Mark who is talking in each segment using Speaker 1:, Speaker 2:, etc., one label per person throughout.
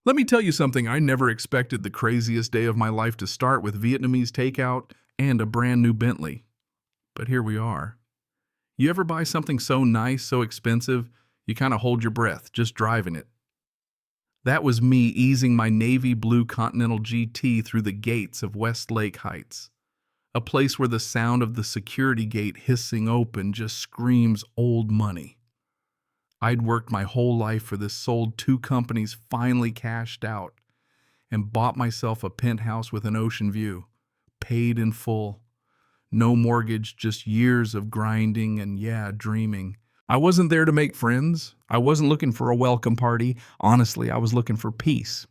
Speaker 1: Let me tell you something, I never expected the craziest day of my life to start with Vietnamese takeout and a brand new Bentley. But here we are. You ever buy something so nice, so expensive, you kind of hold your breath just driving it? That was me easing my navy blue Continental GT through the gates of Westlake Heights, a place where the sound of the security gate hissing open just screams old money. I'd worked my whole life for this, sold two companies, finally cashed out, and bought myself a penthouse with an ocean view, paid in full. No mortgage, just years of grinding and, yeah, dreaming. I wasn't there to make friends. I wasn't looking for a welcome party. Honestly, I was looking for peace.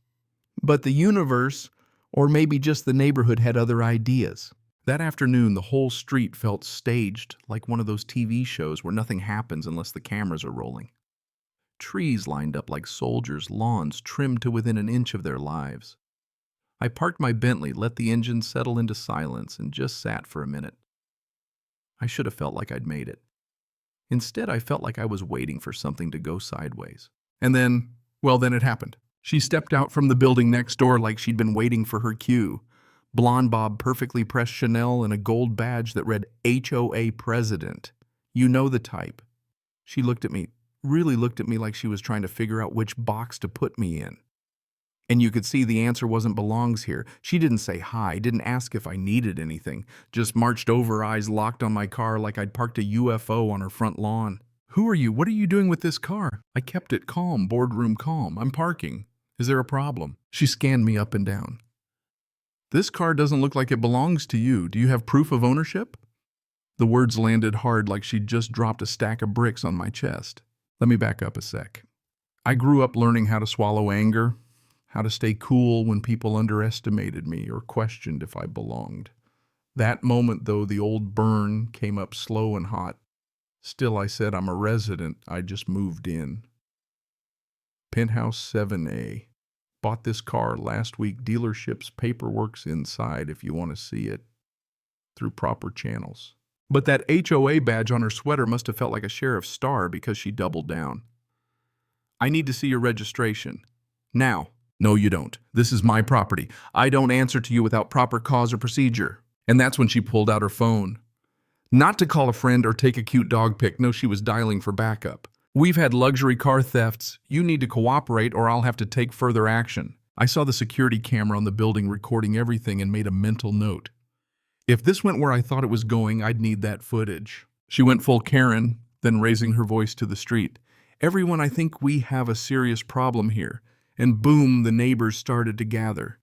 Speaker 1: But the universe, or maybe just the neighborhood, had other ideas. That afternoon, the whole street felt staged, like one of those TV shows where nothing happens unless the cameras are rolling. Trees lined up like soldiers, lawns trimmed to within an inch of their lives. I parked my Bentley, let the engine settle into silence, and just sat for a minute. I should have felt like I'd made it. Instead, I felt like I was waiting for something to go sideways. And then, well, then it happened. She stepped out from the building next door like she'd been waiting for her cue. Blonde bob, perfectly pressed Chanel, and a gold badge that read HOA President. You know the type. She looked at me, really looked at me like she was trying to figure out which box to put me in. And you could see the answer wasn't belongs here. She didn't say hi, didn't ask if I needed anything, just marched over, eyes locked on my car like I'd parked a UFO on her front lawn. Who are you? What are you doing with this car? I kept it calm, boardroom calm. I'm parking. Is there a problem? She scanned me up and down. This car doesn't look like it belongs to you. Do you have proof of ownership? The words landed hard like she'd just dropped a stack of bricks on my chest. Let me back up a sec. I grew up learning how to swallow anger, how to stay cool when people underestimated me or questioned if I belonged. That moment, though, the old burn came up slow and hot. Still, I said, I'm a resident. I just moved in. Penthouse 7A. Bought this car last week. Dealership's paperwork's inside if you want to see it. Through proper channels. But that HOA badge on her sweater must have felt like a sheriff's star because she doubled down. I need to see your registration. Now. No, you don't. This is my property. I don't answer to you without proper cause or procedure. And that's when she pulled out her phone. Not to call a friend or take a cute dog pic. No, she was dialing for backup. We've had luxury car thefts. You need to cooperate or I'll have to take further action. I saw the security camera on the building recording everything and made a mental note. If this went where I thought it was going, I'd need that footage. She went full Karen, then raising her voice to the street. Everyone, I think we have a serious problem here. And boom, the neighbors started to gather.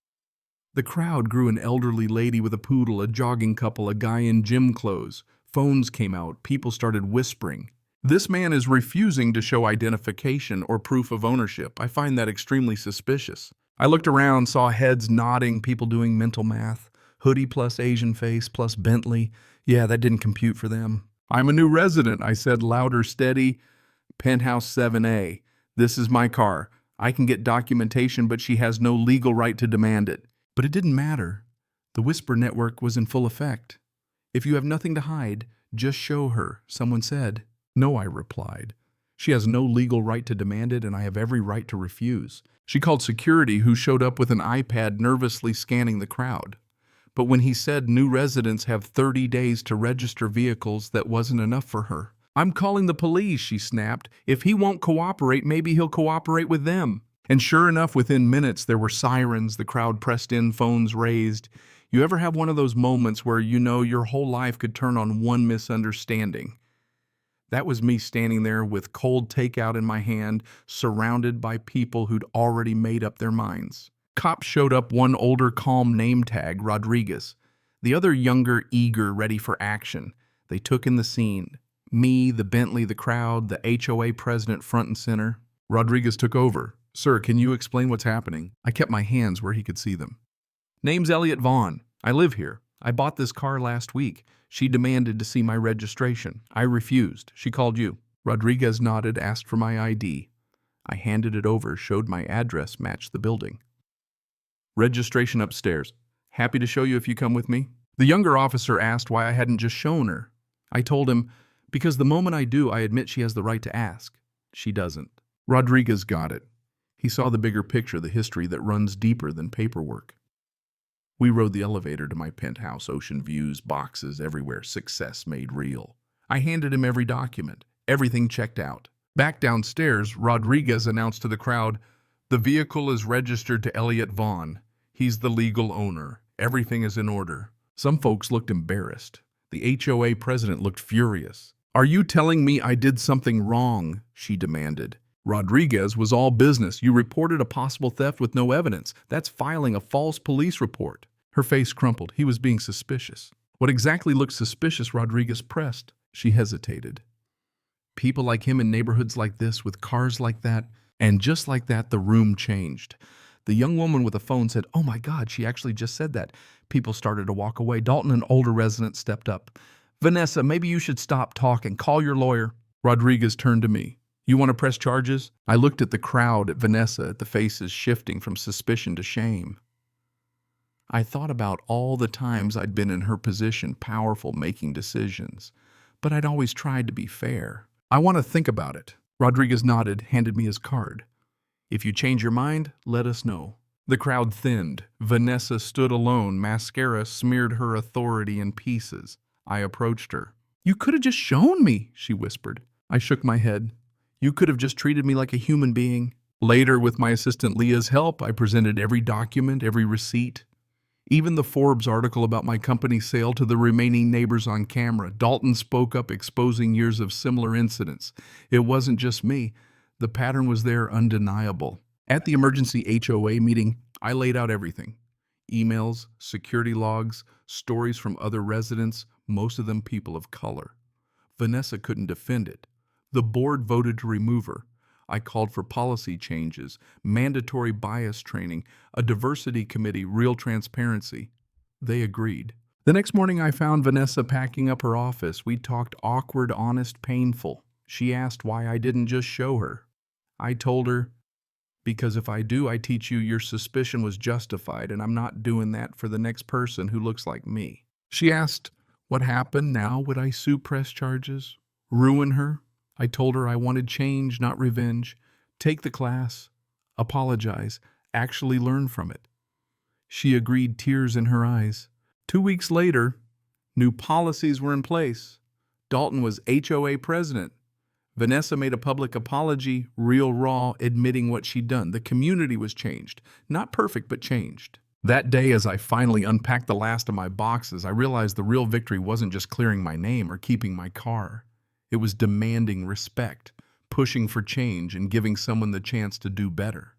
Speaker 1: The crowd grew an elderly lady with a poodle, a jogging couple, a guy in gym clothes. Phones came out. People started whispering. This man is refusing to show identification or proof of ownership. I find that extremely suspicious. I looked around, saw heads nodding, people doing mental math. Hoodie plus Asian face plus Bentley. Yeah, that didn't compute for them. I'm a new resident, I said, louder, steady. Penthouse 7A. This is my car. I can get documentation, but she has no legal right to demand it. But it didn't matter. The whisper network was in full effect. If you have nothing to hide, just show her, someone said. No, I replied. She has no legal right to demand it, and I have every right to refuse. She called security, who showed up with an iPad nervously scanning the crowd. But when he said new residents have 30 days to register vehicles, that wasn't enough for her. I'm calling the police, she snapped. If he won't cooperate, maybe he'll cooperate with them. And sure enough, within minutes, there were sirens, the crowd pressed in, phones raised. You ever have one of those moments where you know your whole life could turn on one misunderstanding? That was me standing there with cold takeout in my hand, surrounded by people who'd already made up their minds. Cops showed up, one older, calm name tag, Rodriguez. The other younger, eager, ready for action. They took in the scene. Me, the Bentley, the crowd, the HOA president front and center. Rodriguez took over. Sir, can you explain what's happening? I kept my hands where he could see them. Name's Elliot Vaughn. I live here. I bought this car last week. She demanded to see my registration. I refused. She called you. Rodriguez nodded, asked for my ID. I handed it over, showed my address matched the building. Registration upstairs. Happy to show you if you come with me. The younger officer asked why I hadn't just shown her. I told him, because the moment I do, I admit she has the right to ask. She doesn't. Rodriguez got it. He saw the bigger picture, the history that runs deeper than paperwork. We rode the elevator to my penthouse, ocean views, boxes everywhere, success made real. I handed him every document, everything checked out. Back downstairs, Rodriguez announced to the crowd, "The vehicle is registered to Elliot Vaughn. He's the legal owner. Everything is in order." Some folks looked embarrassed. The HOA president looked furious. "Are you telling me I did something wrong?" she demanded. "Rodriguez was all business. You reported a possible theft with no evidence. That's filing a false police report." Her face crumpled. He was being suspicious. What exactly looked suspicious? Rodriguez pressed. She hesitated. People like him in neighborhoods like this, with cars like that, and just like that, the room changed. The young woman with the phone said, "Oh my God, she actually just said that." People started to walk away. Dalton, an older resident, stepped up. "Vanessa, maybe you should stop talking. Call your lawyer." Rodriguez turned to me. "You want to press charges?" I looked at the crowd, at Vanessa, at the faces shifting from suspicion to shame. I thought about all the times I'd been in her position, powerful, making decisions. But I'd always tried to be fair. "I want to think about it." Rodriguez nodded, handed me his card. "If you change your mind, let us know." The crowd thinned. Vanessa stood alone. Mascara smeared her authority in pieces. I approached her. "You could have just shown me," she whispered. I shook my head. "You could have just treated me like a human being." Later, with my assistant Leah's help, I presented every document, every receipt. Even the Forbes article about my company's sale to the remaining neighbors on camera. Dalton spoke up, exposing years of similar incidents. It wasn't just me. The pattern was there, undeniable. At the emergency HOA meeting, I laid out everything. Emails, security logs, stories from other residents, most of them people of color. Vanessa couldn't defend it. The board voted to remove her. I called for policy changes, mandatory bias training, a diversity committee, real transparency. They agreed. The next morning I found Vanessa packing up her office. We talked awkward, honest, painful. She asked why I didn't just show her. I told her, "Because if I do, I teach you your suspicion was justified, and I'm not doing that for the next person who looks like me." She asked, "What happened now? Would I sue, press charges? Ruin her?" I told her I wanted change, not revenge. Take the class, apologize, actually learn from it. She agreed, tears in her eyes. 2 weeks later, new policies were in place. Dalton was HOA president. Vanessa made a public apology, real raw, admitting what she'd done. The community was changed. Not perfect, but changed. That day, as I finally unpacked the last of my boxes, I realized the real victory wasn't just clearing my name or keeping my car. It was demanding respect, pushing for change, and giving someone the chance to do better.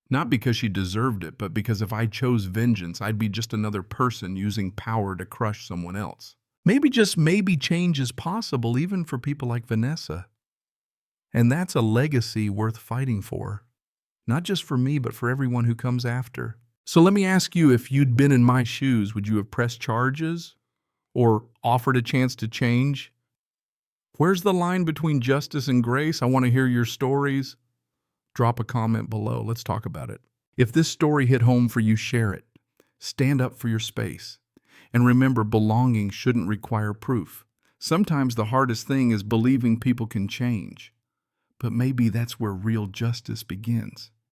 Speaker 1: Not because she deserved it, but because if I chose vengeance, I'd be just another person using power to crush someone else. Maybe, just maybe, change is possible even for people like Vanessa. And that's a legacy worth fighting for. Not just for me, but for everyone who comes after. So let me ask you, if you'd been in my shoes, would you have pressed charges? Or offered a chance to change? Where's the line between justice and grace? I want to hear your stories. Drop a comment below. Let's talk about it. If this story hit home for you, share it. Stand up for your space. And remember, belonging shouldn't require proof. Sometimes the hardest thing is believing people can change. But maybe that's where real justice begins.